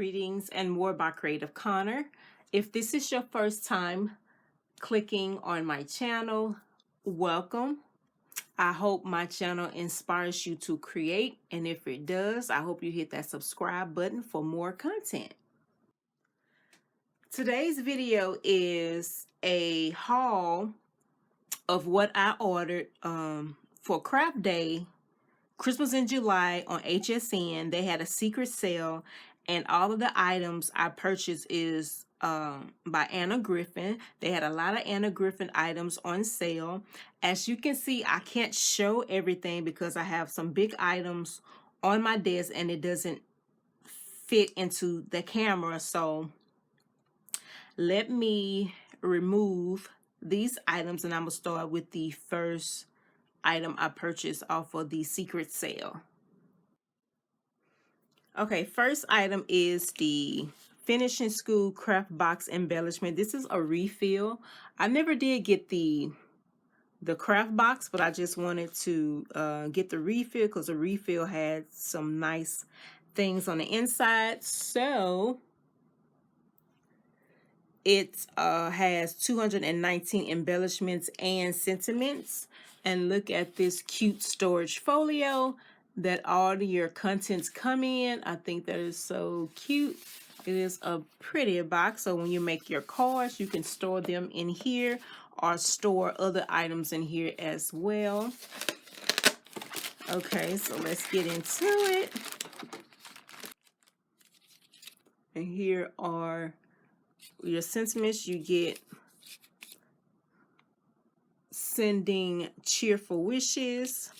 Greetings and more by Creative Connor. If this is your first time clicking on my channel, welcome. I hope my channel inspires you to create, and if it does, I hope you hit that subscribe button for more content. Today's video is a haul of what I ordered for Craft Day, Christmas in July on HSN. They had a secret sale, and all of the items I purchased is by Anna Griffin. They had a lot of Anna Griffin items on sale. As you can see, I can't show everything because I have some big items on my desk and it doesn't fit into the camera. So let me remove these items, and I'm gonna start with the first item I purchased off of the secret sale. Okay, first item is the Finishing School Craft Box Embellishment. This is a refill. I never did get the craft box, but I just wanted to get the refill because the refill had some nice things on the inside. So it has 219 embellishments and sentiments. And look at this cute storage folio that all of your contents come in. I think that is so cute. It is a pretty box, so when you make your cards, you can store them in here or store other items in here as well. Okay, so let's get into it. And here are your sentiments. You get sending cheerful wishes,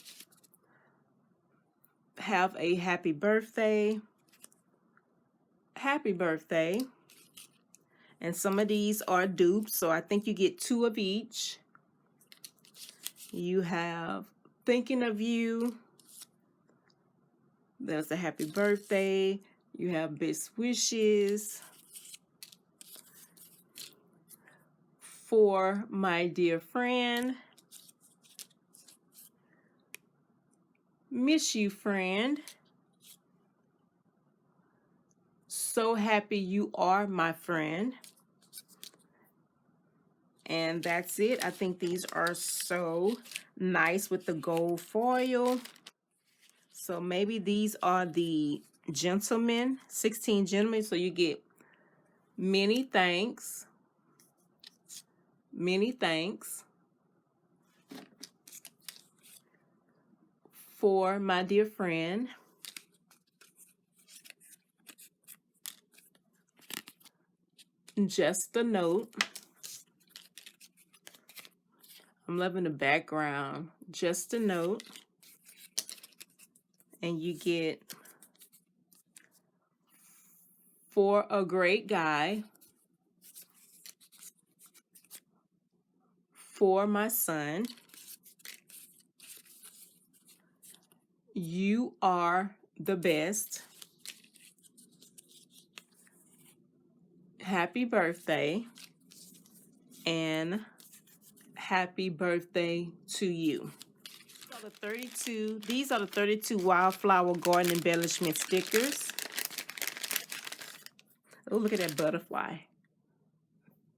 have a happy birthday, and some of these are dupes, so I think you get 2 of each. You have thinking of you, there's a happy birthday. You have best wishes for my dear friend, miss you friend, so happy you are my friend. And that's it. I think these are so nice with the gold foil. So maybe these are the gentlemen, 16 gentlemen. So you get many thanks, for my dear friend, just a note. I'm loving the background. Just a note. And you get for a great guy, for my son, you are the best, happy birthday, and happy birthday to you. These are the 32 Wildflower Garden Embellishment stickers. Oh, look at that butterfly.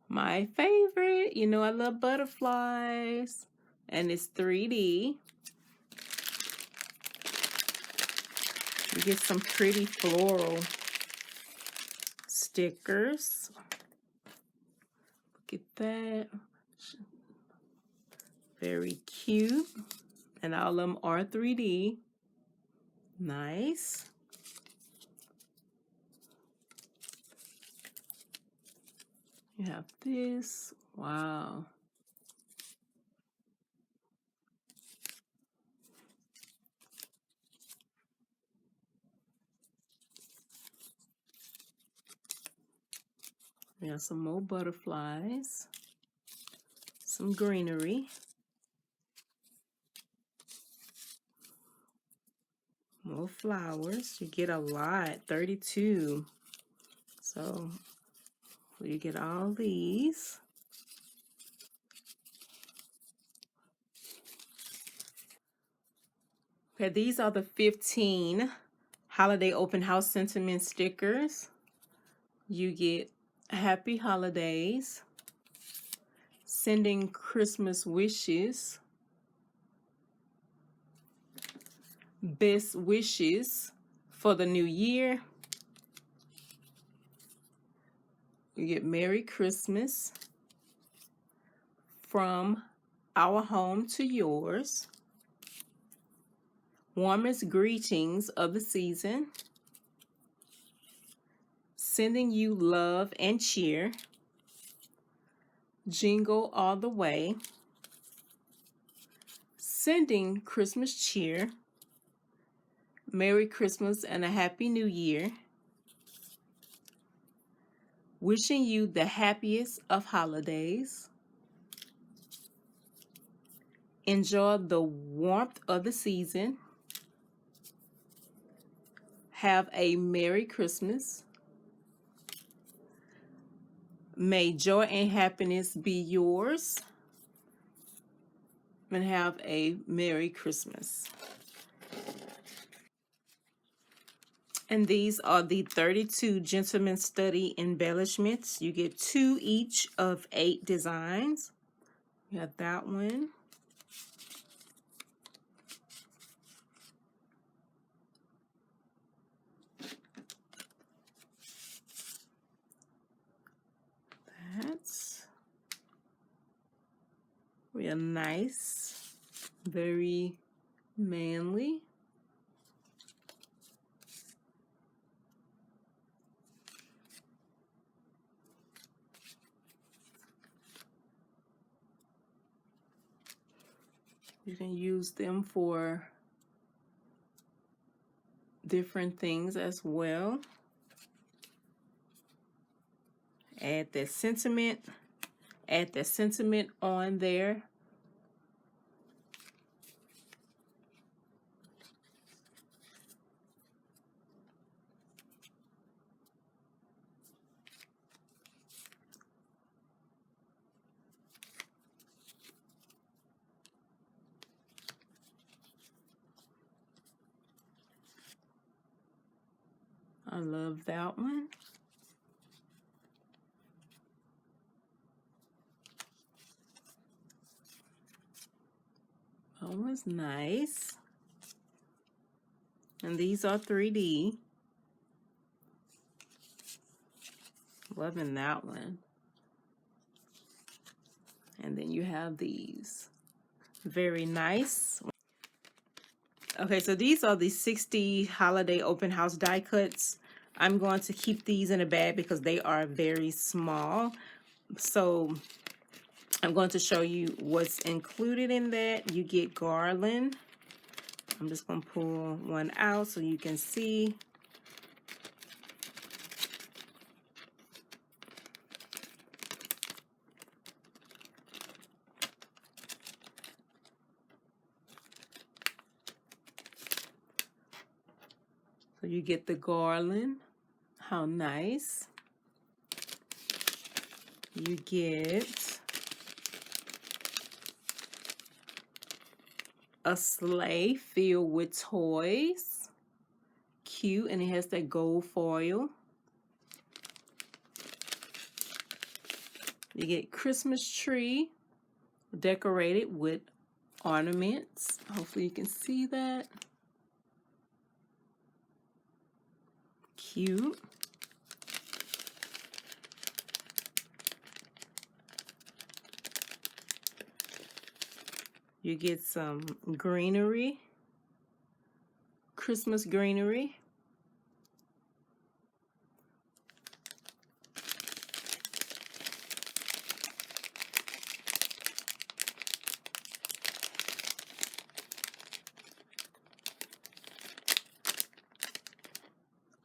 My favorite. You know I love butterflies. And it's 3D. You get some pretty floral stickers. Look at that. Very cute. And all of them are 3D. Nice. You have this. Wow. We have some more butterflies. Some greenery. More flowers. You get a lot. 32. So you get all these. Okay, these are the 15 holiday open house sentiment stickers. You get Happy Holidays, Sending Christmas Wishes, Best Wishes for the New Year. You get Merry Christmas, From Our Home to Yours, Warmest Greetings of the Season, Sending You Love and Cheer, Jingle All the Way, Sending Christmas Cheer, Merry Christmas and a Happy New Year, Wishing You the Happiest of Holidays, Enjoy the Warmth of the Season, Have a Merry Christmas, May joy and happiness be yours, and have a Merry Christmas. And these are the 32 Gentleman Study embellishments. You get 2 each of 8 designs. You have that one. That's real nice, very manly. You can use them for different things as well. Add that sentiment on there. I love that one. That was nice. And these are 3D. Loving that one. And then you have these. Very nice. Okay, so these are the 60 holiday open house die cuts. I'm going to keep these in a bag because they are very small. So I'm going to show you what's included in that. You get garland. I'm just going to pull one out so you can see. So you get the garland. How nice. You get a sleigh filled with toys. Cute, and it has that gold foil. You get Christmas tree decorated with ornaments. Hopefully you can see that. Cute. You get some greenery, Christmas greenery.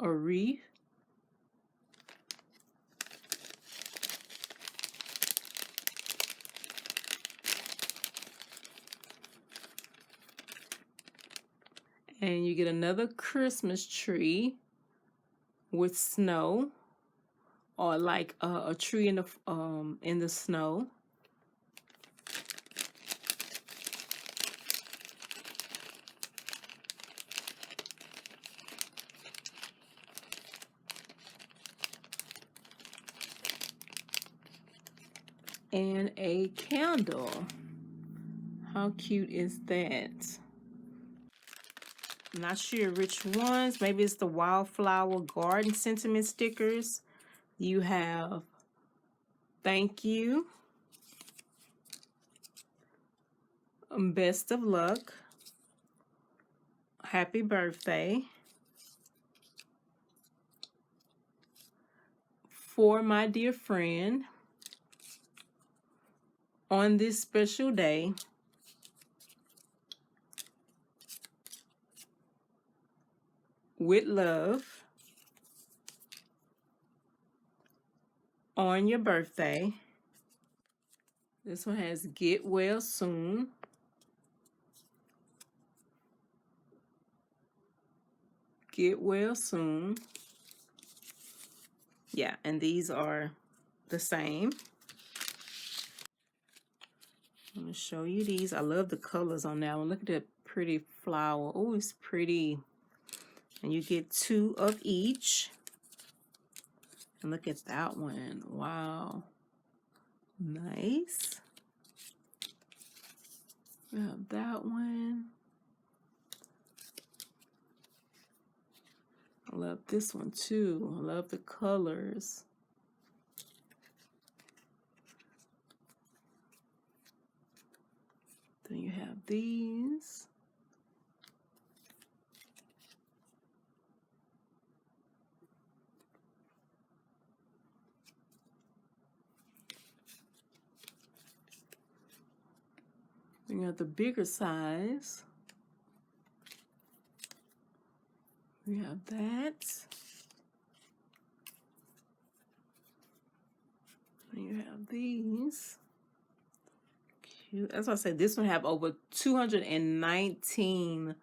A wreath. And you get another Christmas tree with snow, or like a tree in the snow. and a candle. How cute is that? I'm not sure which ones. Maybe it's the Wildflower Garden Sentiment stickers. You have thank you, best of luck, happy birthday, for my dear friend, on this special day, with love, on your birthday. This one has get well soon. Get well soon. Yeah, and these are the same. I'm going to show you these. I love the colors on that one. Look at that pretty flower. Oh, it's pretty. And you get 2 of each. And look at that one. Wow. Nice. We have that one. I love this one too. I love the colors. Then you have these. Then you have the bigger size. We have that. And you have these. Cute. That's why I said this one have over 219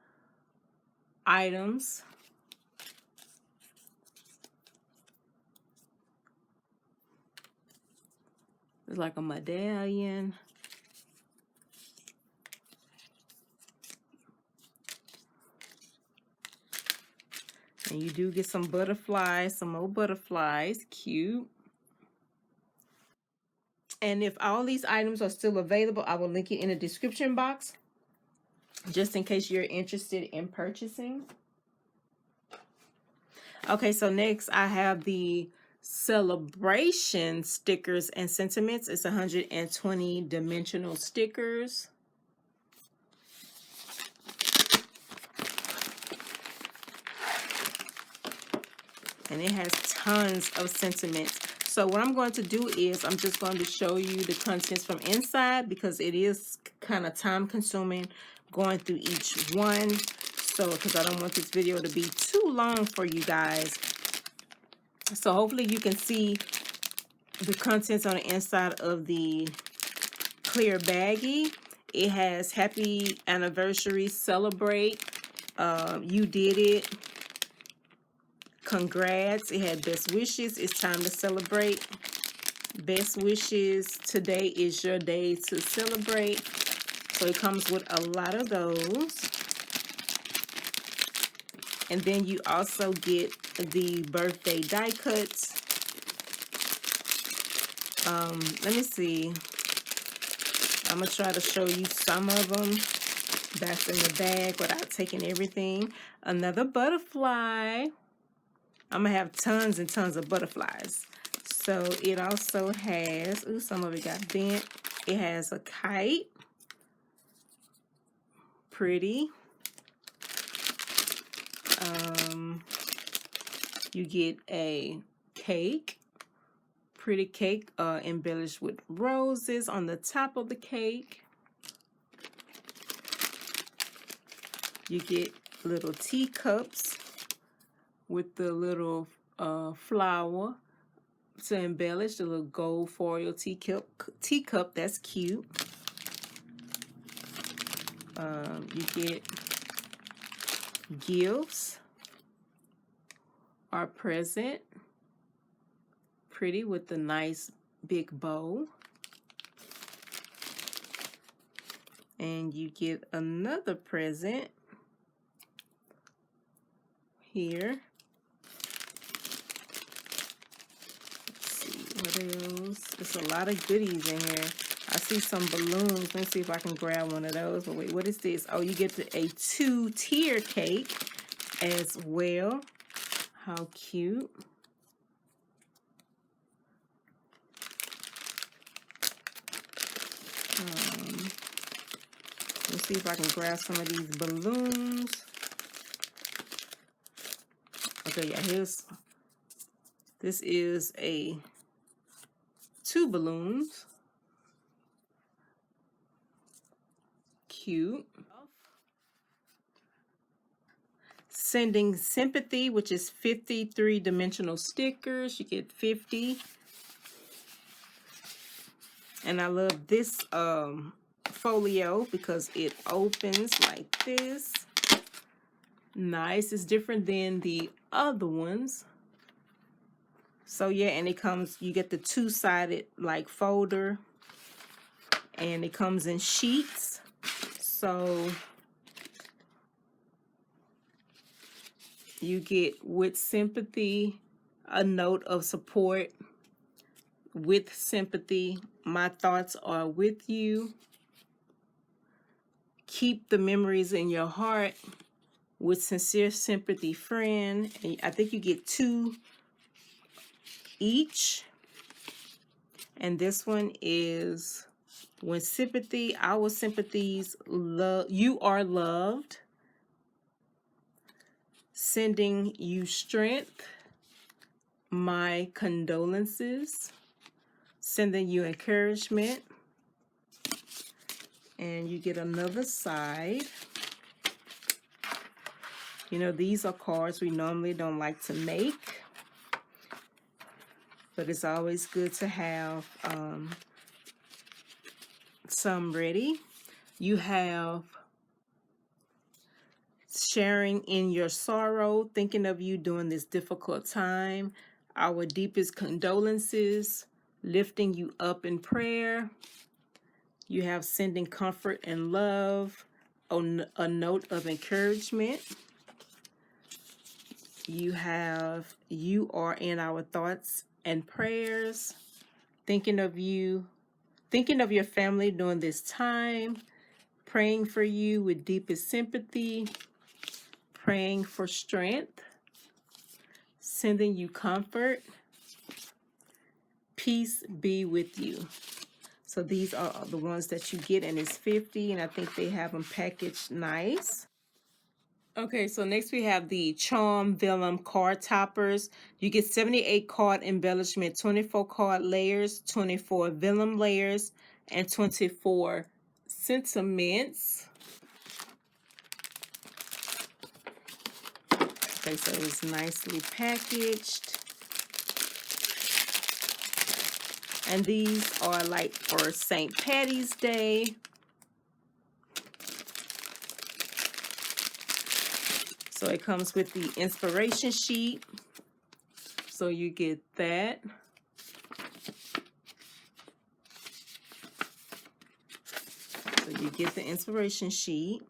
items. It's like a medallion. And you do get some butterflies, some more butterflies. Cute. And if all these items are still available, I will link it in the description box, just in case you're interested in purchasing. Okay, so next I have the celebration stickers and sentiments. It's 120 dimensional stickers. And it has tons of sentiments. So what I'm going to do is I'm just going to show you the contents from inside, because it is kind of time consuming going through each one. So because I don't want this video to be too long for you guys. So hopefully you can see the contents on the inside of the clear baggie. It has happy anniversary, celebrate, you did it, congrats. It had best wishes, it's time to celebrate, best wishes, today is your day to celebrate. So it comes with a lot of those. And then you also get the birthday die cuts. Let me see. I'm going to try to show you some of them that's in the bag without taking everything. Another butterfly. I'm going to have tons and tons of butterflies. So it also has, ooh, some of it got bent. It has a kite. Pretty. You get a cake. Pretty cake embellished with roses on the top of the cake. You get little teacups with the little flower to embellish, the little gold foil teacup. That's cute. You get gifts or present. Pretty with the nice big bow. And you get another present here. Let's see, what else? There's a lot of goodies in here. I see some balloons. Let me see if I can grab one of those. But wait, what is this? Oh, you get a 2-tier cake as well. How cute. Let's see if I can grab some of these balloons. Okay, yeah, this is 2 balloons. Cute. Sending Sympathy, which is 53 dimensional stickers. You get 50. And I love this folio because it opens like this. Nice. It's different than the other ones. So yeah, and it comes, you get the 2-sided like folder, and it comes in sheets. So you get with Sympathy a note of support. With Sympathy, my thoughts are with you. Keep the memories in your heart. With sincere sympathy, friend. And I think you get 2 each. And this one is when sympathy, our sympathies, love, you are loved. Sending you strength, my condolences. Sending you encouragement. And you get another side. You know, these are cards we normally don't like to make, but it's always good to have some ready. You have sharing in your sorrow, thinking of you during this difficult time. Our deepest condolences, lifting you up in prayer. You have sending comfort and love, a note of encouragement. You have, you are in our thoughts and prayers, thinking of you, thinking of your family during this time, praying for you with deepest sympathy, praying for strength, sending you comfort, peace be with you. So these are the ones that you get, and it's 50, and I think they have them packaged nice. Okay, so next we have the Charm Vellum card toppers. You get 78 card embellishment, 24 card layers, 24 vellum layers, and 24 sentiments. Okay, so it's nicely packaged. And these are like for St. Patty's Day. So it comes with the inspiration sheet. So you get that. So you get the inspiration sheet.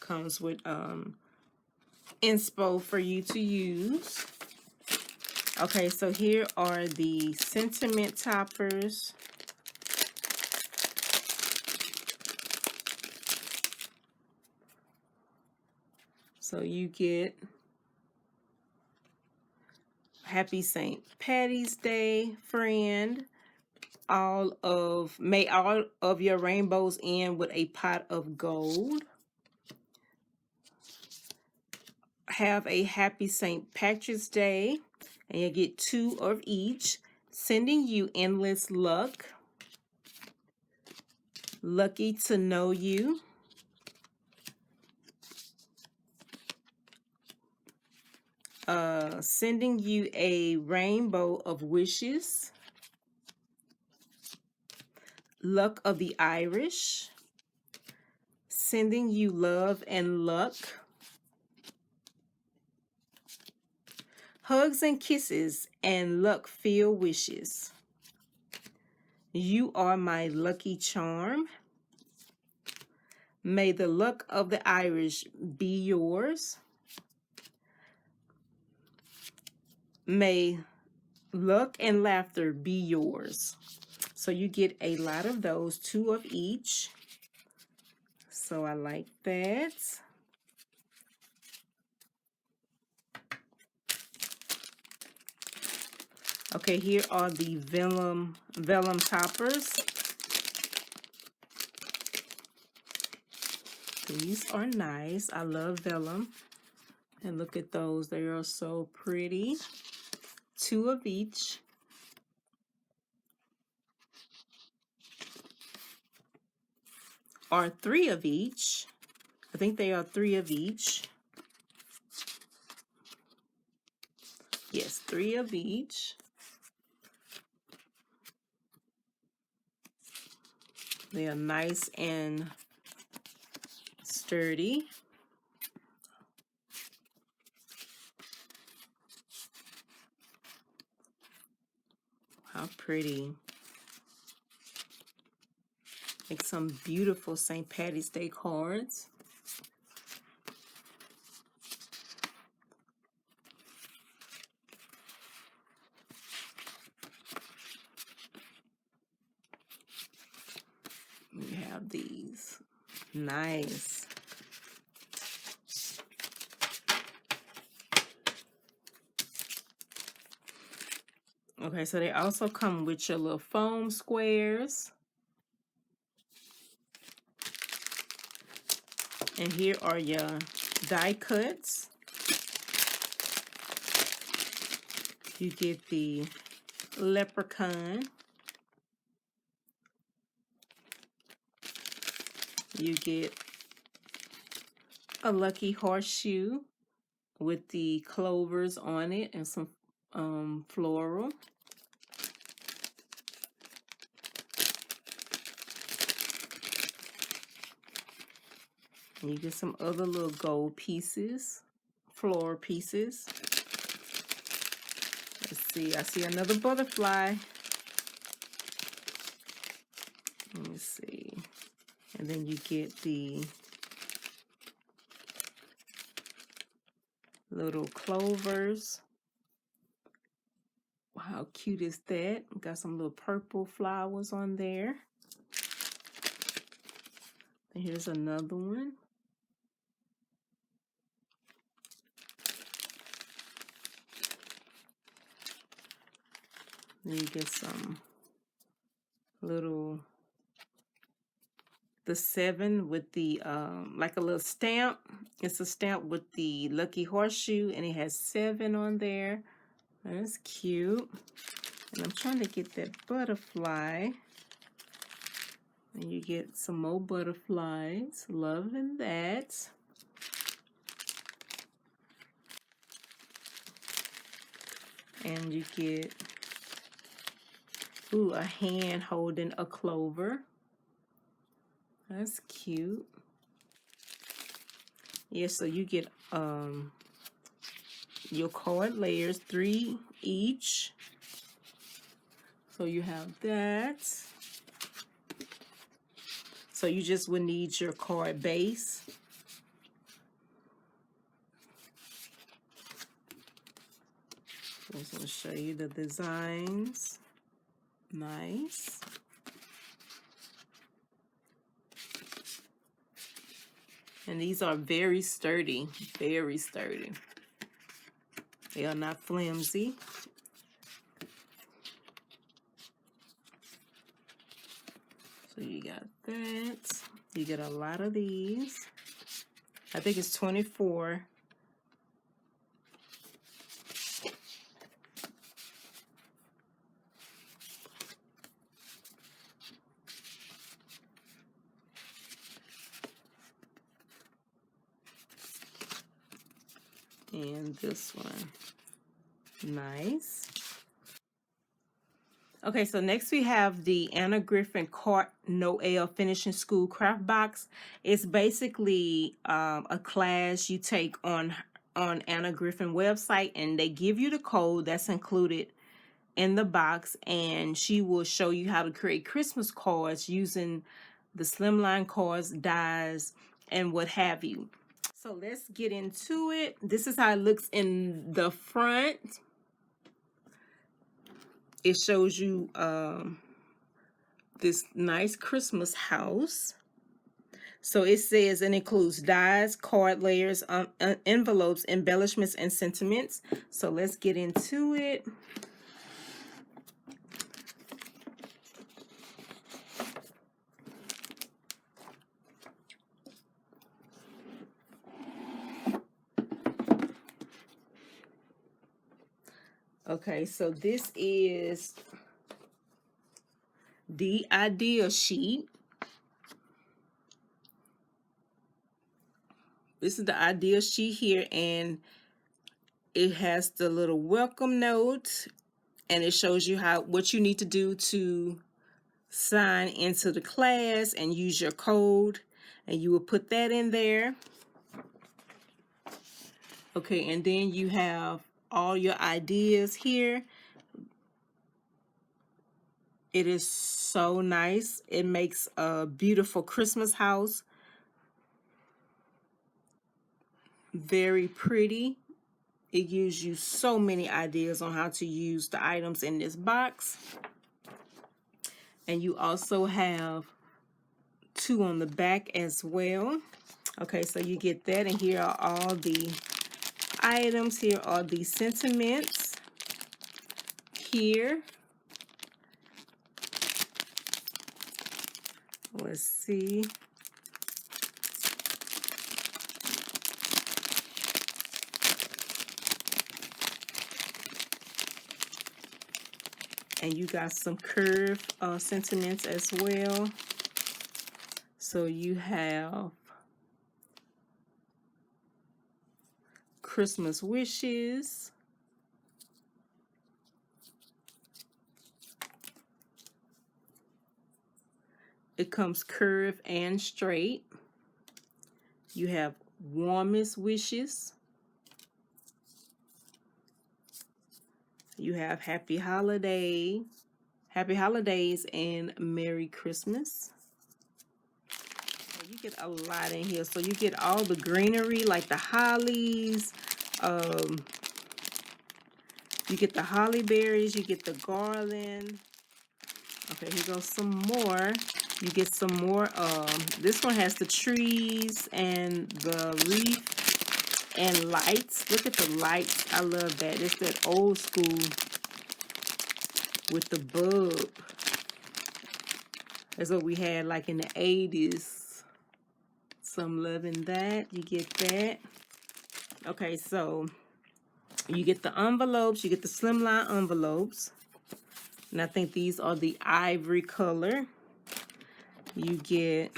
Comes with inspo for you to use. Okay, so here are the sentiment toppers. So you get Happy St. Patty's Day, friend. May all of your rainbows end with a pot of gold. Have a happy St. Patrick's Day, and you get 2 of each. Sending you endless luck. Lucky to know you. Sending you a rainbow of wishes. Luck of the Irish. Sending you love and luck. Hugs and kisses and luck-filled wishes. You are my lucky charm. May the luck of the Irish be yours. May Luck and laughter be yours. So you get a lot of those, 2 of each. So I like that. Okay, here are the Vellum toppers. These are nice. I love Vellum. And look at those. They are so pretty. 2 of each. Or 3 of each. I think they are 3 of each. Yes, 3 of each. They are nice and sturdy. How pretty. Make some beautiful St. Patty's Day cards. We have these. Nice. Okay, so they also come with your little foam squares. And here are your die cuts. You get the leprechaun. You get a lucky horseshoe with the clovers on it and some floral. And you get some other little gold pieces, floral pieces. Let's see, I see another butterfly. Let me see. And then you get the little clovers. Wow, how cute is that? Got some little purple flowers on there. And here's another one. Then you get some little, the 7 with the, like a little stamp. It's a stamp with the lucky horseshoe, and it has 7 on there. That's cute. And I'm trying to get that butterfly. And you get some more butterflies. Loving that. And you get, ooh, a hand holding a clover. That's cute. Yeah, so you get your card layers, 3 each. So you have that. So you just would need your card base. I'm just going to show you the designs. Nice. And these are very sturdy, very sturdy. They are not flimsy. So you got that. You get a lot of these. I think it's 24. And this one. Nice. Okay, so next we have the Griffin Carte Noel Finishing School Craft Box. It's basically a class you take on Anna Griffin website, and they give you the code that's included in the box, and she will show you how to create Christmas cards using the slimline cards, dies, and what have you. So let's get into it. This is how it looks in the front. it shows you this nice Christmas house. So it says it includes dies, card layers, envelopes, embellishments, and sentiments. So let's get into it. Okay, so this is the idea sheet. This is the idea sheet here, and it has the little welcome note, and it shows you what you need to do to sign into the class and use your code, and you will put that in there. Okay, and then you have all your ideas here. It is so nice. It makes a beautiful Christmas house. Very pretty. It gives you so many ideas on how to use the items in this box. And you also have 2 on the back as well. Okay, so you get that, and here are all the items. Here are the sentiments. Here. Let's see. And you got some curve sentiments as well. So you have Christmas wishes. It comes curved and straight. You have warmest wishes. You have happy holidays and Merry Christmas. You get a lot in here. So you get all the greenery, like the hollies. You get the holly berries. You get the garland. Okay, here goes some more. You get some more. This one has the trees and the wreath and lights. Look at the lights. I love that. It's that old school with the bulb. That's what we had like in the 80s. So I'm loving that. You get that. Okay, so you get the envelopes. You get the slimline envelopes. And I think these are the ivory color. You get,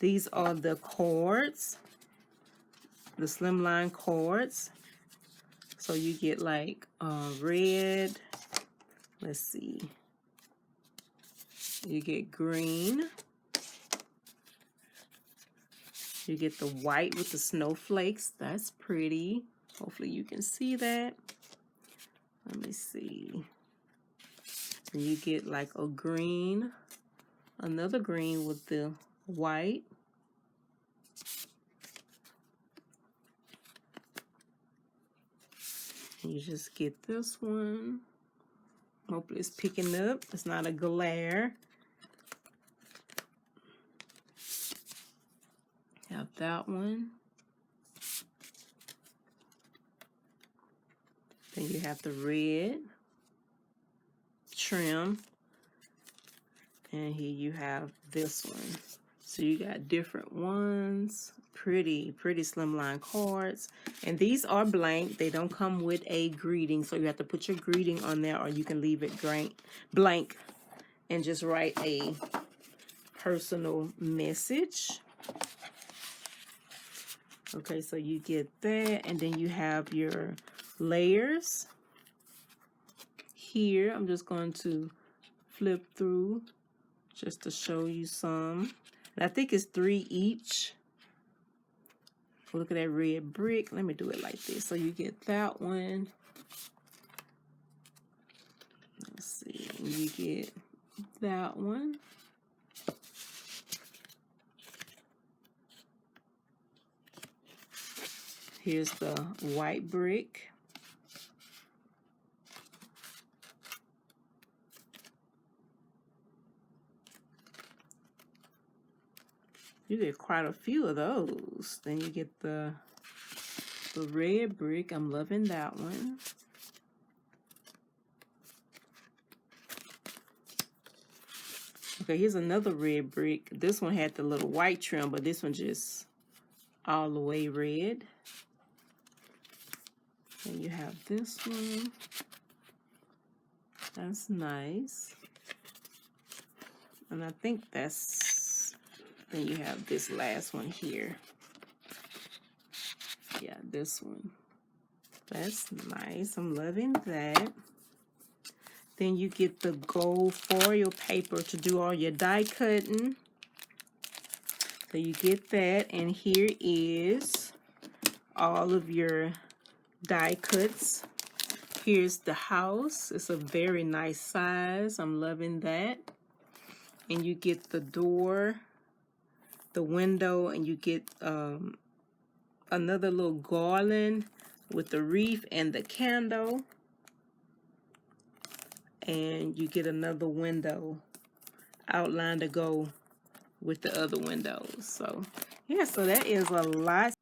these are the cords, the slimline cords. So you get like red. Let's see. You get green. You get the white with the snowflakes. That's pretty. Hopefully you can see that. Let me see. And you get like a green, another green with the white. You just get this one. Hopefully it's picking up. It's not a glare. Have that one. Then you have the red trim. And here you have this one. So you got different ones. Pretty slimline cards. And these are blank. They don't come with a greeting. So you have to put your greeting on there, or you can leave it blank and just write a personal message. Okay, so you get that. And then you have your layers. Here, I'm just going to flip through just to show you some. And I think it's 3 each. Look at that red brick. Let me do it like this. So you get that one. Let's see. You get that one. Here's the white brick. You get quite a few of those. Then you get the red brick. I'm loving that one. Okay, here's another red brick. This one had the little white trim, but this one just all the way red. And you have this one. That's nice. And I think that's, then you have this last one here. Yeah, this one. That's nice. I'm loving that. Then you get the gold foil paper to do all your die cutting. So you get that, and here is all of your die cuts. Here's the house. It's a very nice size. I'm loving that. And you get the door, the window, and you get another little garland with the wreath and the candle. And you get another window outline to go with the other windows. So yeah, so that is a lot.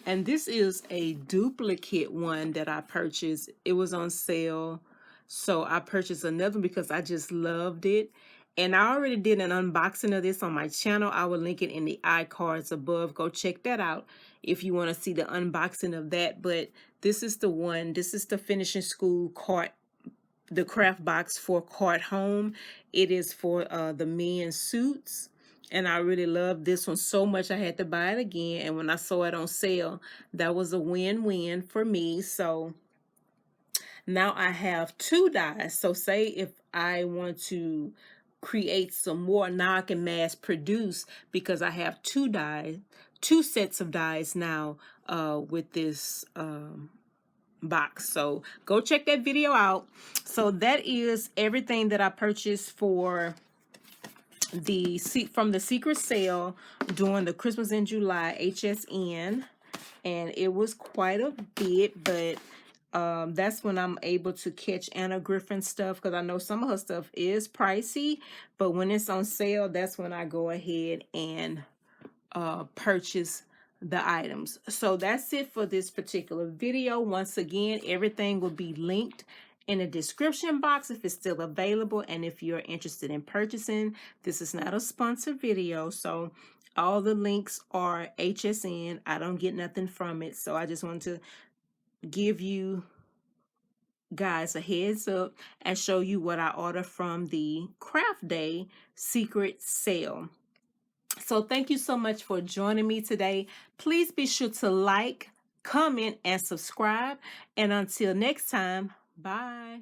And this is a duplicate one that I purchased. It was on sale, so I purchased another one because I just loved it. And I already did an unboxing of this on my channel. I will link it in the iCards above. Go check that out if you want to see the unboxing of that. But this is the one. This is the Finishing School Carte, the craft box for Carte Homme. It is for the men's suits. And I really love this one so much I had to buy it again. And when I saw it on sale, that was a win-win for me. So now I have 2 dies. So say if I want to create some more, now I can mass produce because I have 2 dies, 2 sets of dies now with this box. So go check that video out. So that is everything that I purchased for from the secret sale during the Christmas in July HSN, and it was quite a bit, but that's when I'm able to catch Anna Griffin stuff, because I know some of her stuff is pricey, but when it's on sale, that's when I go ahead and purchase the items. So that's it for this particular video. Once again, everything will be linked in the description box if it's still available, and if you're interested in purchasing. This is not a sponsored video, so all the links are HSN. I don't get nothing from it, so I just want to give you guys a heads up and show you what I ordered from the Craft Day secret sale. So thank you so much for joining me today. Please be sure to like, comment, and subscribe. And until next time, bye.